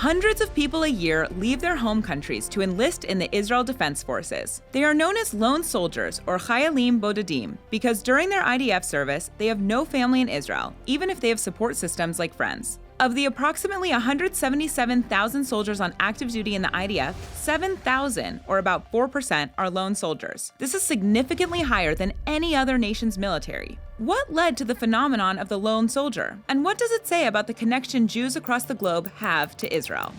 Hundreds of people a year leave their home countries to enlist in the Israel Defense Forces. They are known as lone soldiers or chayalim bodedim because during their IDF service, they have no family in Israel, even if they have support systems like friends. Of the approximately 177,000 soldiers on active duty in the IDF, 7,000, or about 4%, are lone soldiers. This is significantly higher than any other nation's military. What led to the phenomenon of the lone soldier? And what does it say about the connection Jews across the globe have to Israel?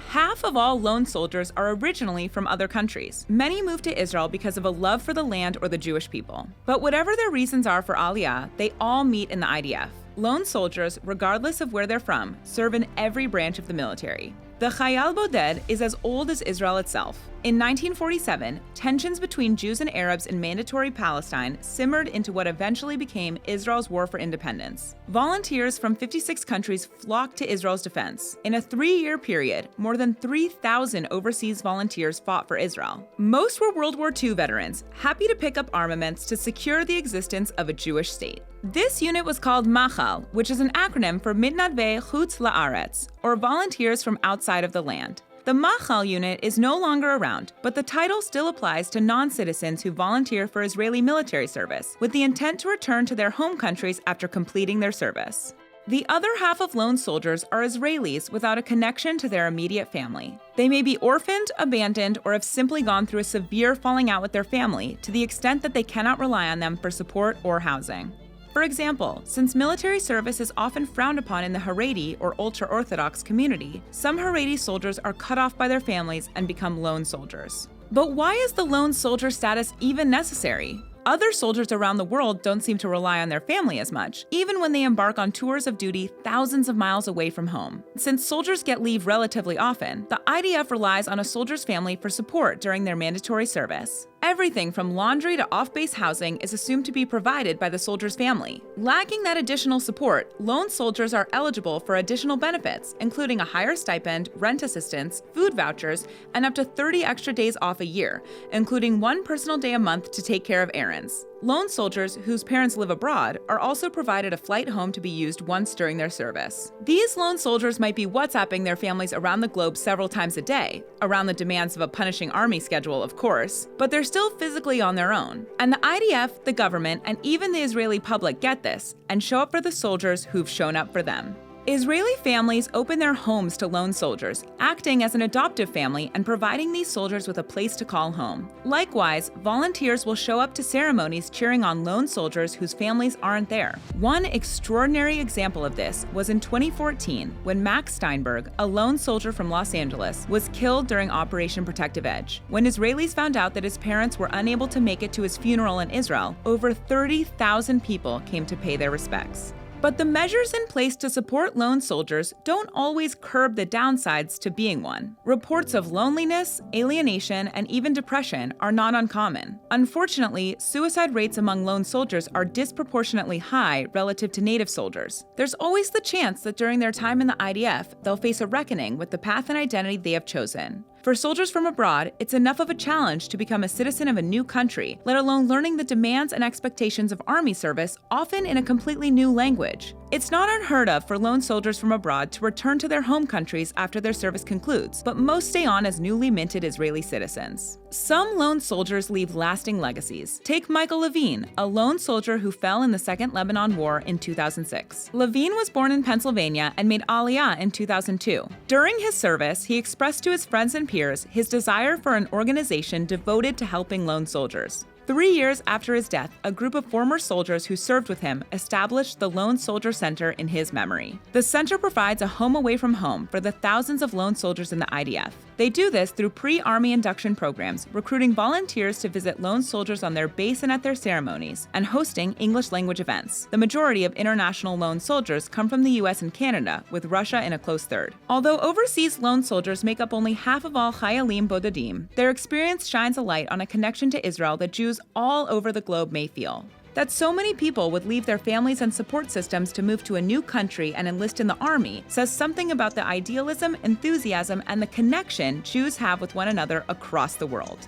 Half of all lone soldiers are originally from other countries. Many moved to Israel because of a love for the land or the Jewish people. But whatever their reasons are for Aliyah, they all meet in the IDF. Lone soldiers, regardless of where they're from, serve in every branch of the military. The chayal boded is as old as Israel itself. In 1947, tensions between Jews and Arabs in mandatory Palestine simmered into what eventually became Israel's war for independence. Volunteers from 56 countries flocked to Israel's defense. In a 3-year period, more than 3,000 overseas volunteers fought for Israel. Most were World War II veterans, happy to pick up armaments to secure the existence of a Jewish state. This unit was called Machal, which is an acronym for Mitnadvei Chutz La'aretz, or volunteers from outside of the land. The Machal unit is no longer around, but the title still applies to non-citizens who volunteer for Israeli military service, with the intent to return to their home countries after completing their service. The other half of lone soldiers are Israelis without a connection to their immediate family. They may be orphaned, abandoned, or have simply gone through a severe falling out with their family to the extent that they cannot rely on them for support or housing. For example, since military service is often frowned upon in the Haredi or ultra-Orthodox community, some Haredi soldiers are cut off by their families and become lone soldiers. But why is the lone soldier status even necessary? Other soldiers around the world don't seem to rely on their family as much, even when they embark on tours of duty thousands of miles away from home. Since soldiers get leave relatively often, the IDF relies on a soldier's family for support during their mandatory service. Everything from laundry to off-base housing is assumed to be provided by the soldier's family. Lacking that additional support, lone soldiers are eligible for additional benefits, including a higher stipend, rent assistance, food vouchers, and up to 30 extra days off a year, including 1 personal day a month to take care of errands. Lone soldiers whose parents live abroad are also provided a flight home to be used once during their service. These lone soldiers might be WhatsApping their families around the globe several times a day, around the demands of a punishing army schedule, of course, but they're still physically on their own. And the IDF, the government, and even the Israeli public get this and show up for the soldiers who've shown up for them. Israeli families open their homes to lone soldiers, acting as an adoptive family and providing these soldiers with a place to call home. Likewise, volunteers will show up to ceremonies cheering on lone soldiers whose families aren't there. One extraordinary example of this was in 2014, when Max Steinberg, a lone soldier from Los Angeles, was killed during Operation Protective Edge. When Israelis found out that his parents were unable to make it to his funeral in Israel, over 30,000 people came to pay their respects. But the measures in place to support lone soldiers don't always curb the downsides to being one. Reports of loneliness, alienation, and even depression are not uncommon. Unfortunately, suicide rates among lone soldiers are disproportionately high relative to native soldiers. There's always the chance that during their time in the IDF, they'll face a reckoning with the path and identity they have chosen. For soldiers from abroad, it's enough of a challenge to become a citizen of a new country, let alone learning the demands and expectations of army service, often in a completely new language. It's not unheard of for lone soldiers from abroad to return to their home countries after their service concludes, but most stay on as newly minted Israeli citizens. Some lone soldiers leave lasting legacies. Take Michael Levin, a lone soldier who fell in the Second Lebanon War in 2006. Levin was born in Pennsylvania and made Aliyah in 2002. During his service, he expressed to his friends and peers his desire for an organization devoted to helping lone soldiers. 3 years after his death, a group of former soldiers who served with him established the Lone Soldier Center in his memory. The center provides a home away from home for the thousands of lone soldiers in the IDF. They do this through pre-Army induction programs, recruiting volunteers to visit lone soldiers on their base and at their ceremonies, and hosting English language events. The majority of international lone soldiers come from the US and Canada, with Russia in a close third. Although overseas lone soldiers make up only half of all chayalim bodedim, their experience shines a light on a connection to Israel that Jews all over the globe may feel. That so many people would leave their families and support systems to move to a new country and enlist in the army says something about the idealism, enthusiasm, and the connection Jews have with one another across the world.